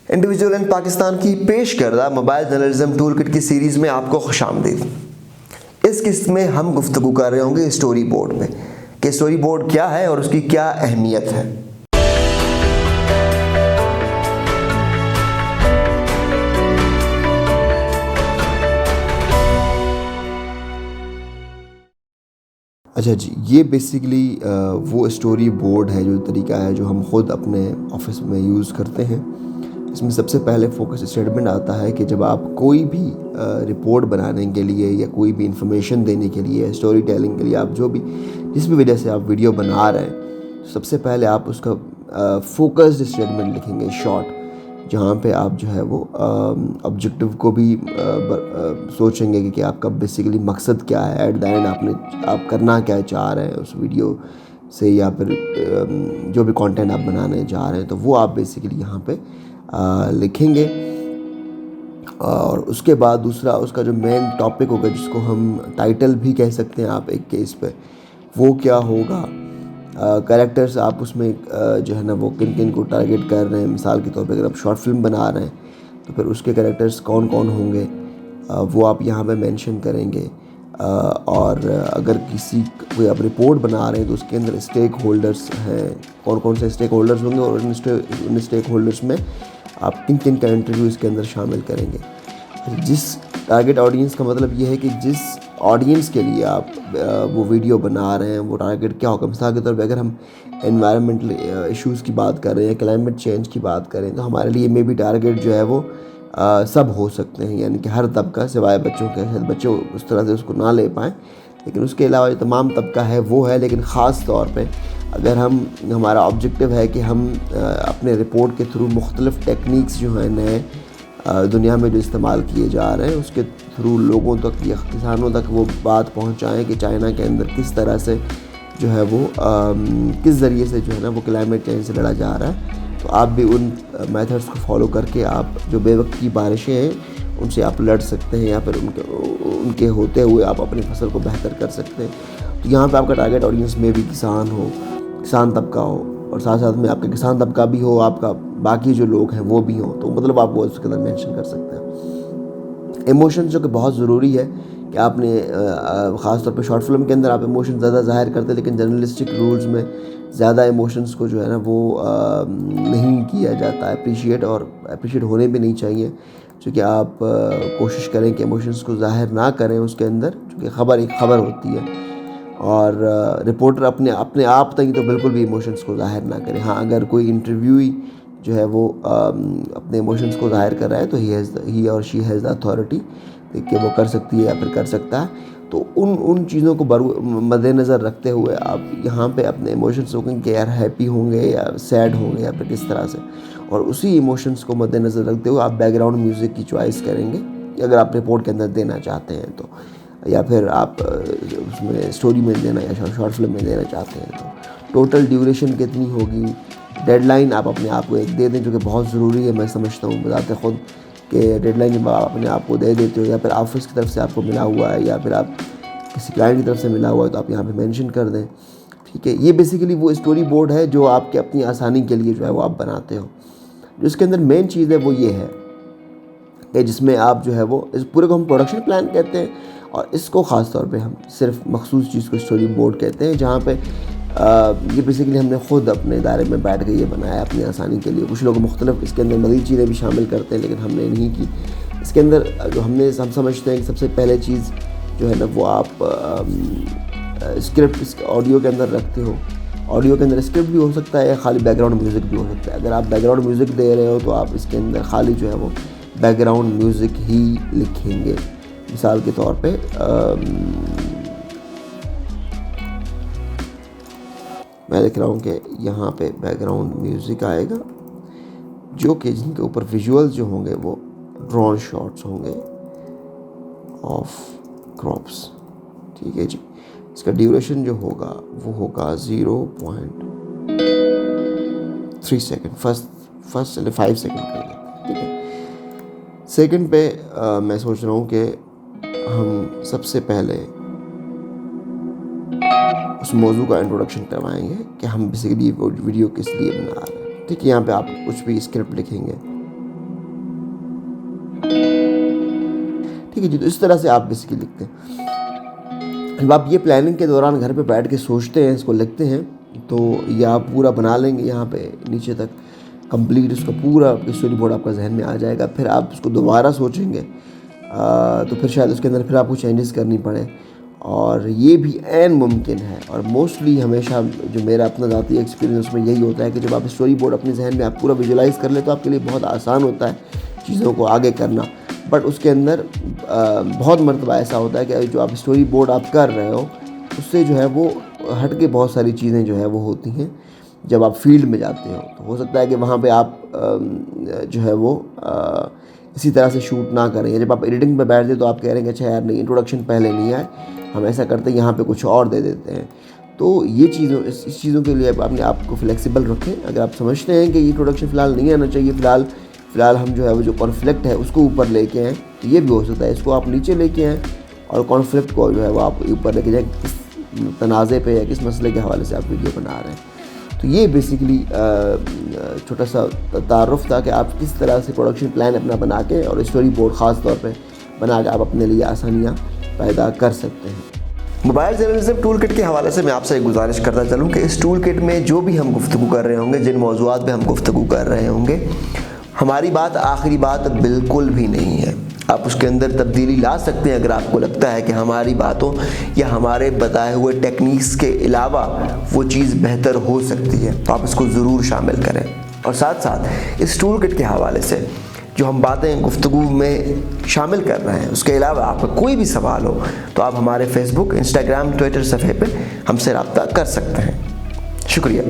Individual in Pakistan की पेश करदा मोबाइल जर्नलिज्म टूल किट की सीरीज़ में आपको खुशामदीद। इस किस्त में हम गुफ्तगू कर रहे होंगे स्टोरी बोर्ड पे कि स्टोरी बोर्ड क्या है और उसकी क्या अहमियत है। अच्छा जी, ये बेसिकली वो स्टोरी बोर्ड है, जो तरीका है जो हम ख़ुद अपने ऑफिस में यूज़ करते हैं। इसमें सबसे पहले फोकस स्टेटमेंट आता है कि जब आप कोई भी रिपोर्ट बनाने के लिए या कोई भी इंफॉर्मेशन देने के लिए, स्टोरी टेलिंग के लिए, आप जिस भी वजह से आप वीडियो बना रहे हैं, सबसे पहले आप उसका फोकस्ड स्टेटमेंट लिखेंगे शॉर्ट, जहाँ पे आप जो है वो ऑब्जेक्टिव को भी सोचेंगे कि आपका बेसिकली मकसद क्या है, एट द एंड आप करना क्या चाह रहे हैं उस वीडियो से, या फिर जो भी कंटेंट आप बनाने जा रहे हैं, तो वो आप बेसिकली यहाँ पे लिखेंगे। और उसके बाद दूसरा उसका जो मेन टॉपिक होगा, जिसको हम टाइटल भी कह सकते हैं आप एक केस पे, वो क्या होगा। कैरेक्टर्स आप उसमें जो है ना वो किन किन को टारगेट कर रहे हैं। मिसाल के तौर पे अगर आप शॉर्ट फिल्म बना रहे हैं तो फिर उसके कैरेक्टर्स कौन कौन होंगे, वो आप यहाँ पे मेंशन करेंगे। और अगर कोई आप रिपोर्ट बना रहे हैं तो उसके अंदर स्टेक होल्डर्स हैं, कौन कौन से स्टेक होल्डर्स होंगे, और उन स्टेक होल्डर्स में आप किन किन का इंटरव्यू इसके अंदर शामिल करेंगे। जिस टारगेट ऑडियंस का मतलब ये है कि जिस ऑडियंस के लिए आप वो वीडियो बना रहे हैं, वो टारगेट क्या होगा। मिसाल के तौर पे अगर हम एनवायरनमेंटल इश्यूज़ की बात कर रहे हैं, क्लाइमेट चेंज की बात करें, तो हमारे लिए मे बी टारगेट जो है वो सब हो सकते हैं, यानी कि हर तबका, सिवाय बच्चों के। शायद बच्चे उस तरह से उसको ना ले पाएँ, लेकिन उसके अलावा जो तमाम तबका है वो है। लेकिन ख़ास तौर पे अगर हमारा ऑब्जेक्टिव है कि हम अपने रिपोर्ट के थ्रू मुख्तलिफ़ टेक्निक्स जो हैं नए दुनिया में जो इस्तेमाल किए जा रहे हैं, उसके थ्रू लोगों तक या किसानों तक वो बात पहुंचाएं कि चाइना के अंदर किस तरह से जो है वो किस ज़रिए से जो है ना वो क्लाइमेट चेंज से लड़ा जा रहा है। तो आप भी उन मेथड्स को फॉलो करके आप जो बेवक्त की बारिशें हैं उनसे आप लड़ सकते हैं, या फिर उनके होते हुए आप अपनी फसल को बेहतर कर सकते हैं। तो यहाँ पर आपका टारगेट ऑडियंस में भी किसान तबका हो, और साथ साथ में आपका किसान तबका भी हो, आपका बाकी जो लोग हैं वो भी हों, तो मतलब आप वो उसके अंदर मेंशन कर सकते हैं। इमोशंस जो कि बहुत ज़रूरी है कि आपने ख़ास तौर पे शॉर्ट फिल्म के अंदर आप इमोशन ज़्यादा ज़ाहिर करते हैं, लेकिन जर्नलिस्टिक रूल्स में ज़्यादा इमोशंस को जो है ना वो नहीं किया जाता अप्रिशिएट, और अप्रिशिएट होने भी नहीं चाहिए। क्योंकि आप कोशिश करें कि इमोशंस को ज़ाहिर ना करें उसके अंदर, क्योंकि ख़बर एक ख़बर होती है, और रिपोर्टर अपने आप तक तो बिल्कुल भी इमोशंस को ज़ाहिर ना करें। हाँ, अगर कोई इंटरव्यूई जो है वो अपने इमोशंस को ज़ाहिर कर रहा है तो ही और शी हैज़ द अथॉरिटी कि वो कर सकती है या फिर कर सकता है। तो उन चीज़ों को मद्देनज़र रखते हुए आप यहाँ पे अपने इमोशंस होंगे कि यार हैप्पी होंगे या सैड होंगे या फिर किस तरह से, और उसी इमोशंस को मद्देनज़र रखते हुए आप बैकग्राउंड म्यूज़िक की चॉइस करेंगे अगर आप रिपोर्ट के अंदर देना चाहते हैं तो, या फिर आप उसमें स्टोरी में देना या शॉर्ट फिल्म में देना चाहते हैं तो। टोटल ड्यूरेशन कितनी होगी, डेडलाइन आप अपने आप को एक दे दें, जो कि बहुत ज़रूरी है। मैं समझता हूँ बताते ख़ुद कि डेडलाइन जब आप अपने आप को दे देते हो, या फिर ऑफिस की तरफ से आपको मिला हुआ है या फिर आप किसी क्लाइंट की तरफ से मिला हुआ है, तो आप यहाँ पे मेंशन कर दें। ठीक है, ये बेसिकली वो स्टोरी बोर्ड है जो आपके अपनी आसानी के लिए जो है वो आप बनाते हो। जो इसके अंदर मेन चीज़ है वो ये है कि जिसमें आप जो है वो इस पूरे को हम प्रोडक्शन प्लान कहते हैं, और इसको ख़ास तौर पे हम सिर्फ मखसूस चीज़ को स्टोरी बोर्ड कहते हैं, जहाँ पे ये बेसिकली हमने ख़ुद अपने दायरे में बैठ के ये बनाया अपनी आसानी के लिए। कुछ लोग मुख्तलिफ इसके अंदर मज़ीद चीज़ें भी शामिल करते हैं, लेकिन हमने नहीं की। इसके अंदर जो हम समझते हैं कि सबसे पहले चीज़ जो है ना वो आप स्क्रिप्ट ऑडियो के अंदर रखते हो। ऑडियो के अंदर स्क्रिप्ट भी हो सकता है या खाली बैकग्राउंड म्यूज़िक भी हो सकता है। अगर आप बैकग्राउंड म्यूज़िक दे रहे हो तो आप इसके अंदर खाली जो है वो बैकग्राउंड म्यूज़िक ही लिखेंगे। मिसाल के तौर पे मैं लिख रहा हूँ कि यहाँ पे बैकग्राउंड म्यूज़िक आएगा, जो कि जिनके ऊपर विजुअल्स जो होंगे वो ड्रोन शॉट्स होंगे ऑफ क्रॉप्स। ठीक है जी, इसका ड्यूरेशन जो होगा वो होगा 0.3 सेकेंड। फर्स्ट चले 5 सेकेंड कर देते हैं। ठीक है, सेकेंड पे मैं सोच रहा हूँ कि हम सबसे पहले उस मौजू का इंट्रोडक्शन करवाएंगे कि हम बेसिकली वीडियो किस लिए बना रहे हैं। ठीक है, यहाँ पे आप कुछ भी स्क्रिप्ट लिखेंगे, ठीक है जी। तो इस तरह से आप बेसिकली लिखते हैं। जब आप ये प्लानिंग के दौरान घर पे बैठ के सोचते हैं, इसको लिखते हैं, तो ये आप पूरा बना लेंगे यहाँ पे नीचे तक कंप्लीट, उसका पूरा स्टोरी बोर्ड आपका जहन में आ जाएगा। फिर आप उसको दोबारा सोचेंगे तो फिर शायद उसके अंदर फिर आपको चेंजेस करनी पड़े, और ये भी ऐन मुमकिन है। और मोस्टली हमेशा जो मेरा अपना ज़ाती एक्सपीरियंस उसमें यही होता है कि जब आप स्टोरी बोर्ड अपने जहन में आप पूरा विजुलाइज़ कर ले तो आपके लिए बहुत आसान होता है चीज़ों को आगे करना। बट उसके अंदर बहुत मरतबा ऐसा होता है कि जो आप स्टोरी बोर्ड आप कर रहे हो उससे जो है वो हट के बहुत सारी चीज़ें जो है वो होती हैं जब आप फील्ड में जाते हो। तो हो सकता है कि वहाँ पे आप जो है वो इसी तरह से शूट ना करें, या जब आप एडिटिंग पे बैठते तो आप कह रहे हैं कि अच्छा यार नहीं, इंट्रोडक्शन पहले नहीं आए, हम ऐसा करते हैं यहाँ पे कुछ और दे देते हैं। तो ये इस चीज़ों के लिए अपने आप को फ्लेक्सिबल रखें। अगर आप समझते हैं कि ये इंट्रोडक्शन फ़िलहाल नहीं आना चाहिए, फ़िलहाल हम जो है वो जो कॉन्फ्लिक्ट है उसको ऊपर लेके आएँ, तो ये भी हो सकता है। इसको आप नीचे लेके आएँ और कॉन्फ्लिक्ट को जो है वो आप ऊपर लेके जाएँ, किस तनाज़े पे या किस मसले के हवाले से आप वीडियो बना रहे हैं। तो ये बेसिकली छोटा सा तारुफ था कि आप किस तरह से प्रोडक्शन प्लान अपना बना के और स्टोरी बोर्ड ख़ास तौर पे बना के आप अपने लिए आसानियाँ पैदा कर सकते हैं। मोबाइल जर्नलिज्म टूल किट के हवाले से मैं आपसे एक गुजारिश करना चलूँ कि इस टूल किट में जो भी हम गुफ्तगू कर रहे होंगे, जिन मौज़ूआत पे हम गुफ्तगू कर रहे होंगे, हमारी बात आखिरी बात बिल्कुल भी नहीं है। आप उसके अंदर तब्दीली ला सकते हैं अगर आपको लगता है कि हमारी बातों या हमारे बताए हुए टेक्निक्स के अलावा वो चीज़ बेहतर हो सकती है, तो आप इसको ज़रूर शामिल करें। और साथ साथ इस टूल किट के हवाले से जो हम बातें गुफ्तगू में शामिल कर रहे हैं, उसके अलावा आपका कोई भी सवाल हो तो आप हमारे फेसबुक, इंस्टाग्राम, ट्विटर सफ़े पे हमसे रब्ता कर सकते हैं। शुक्रिया।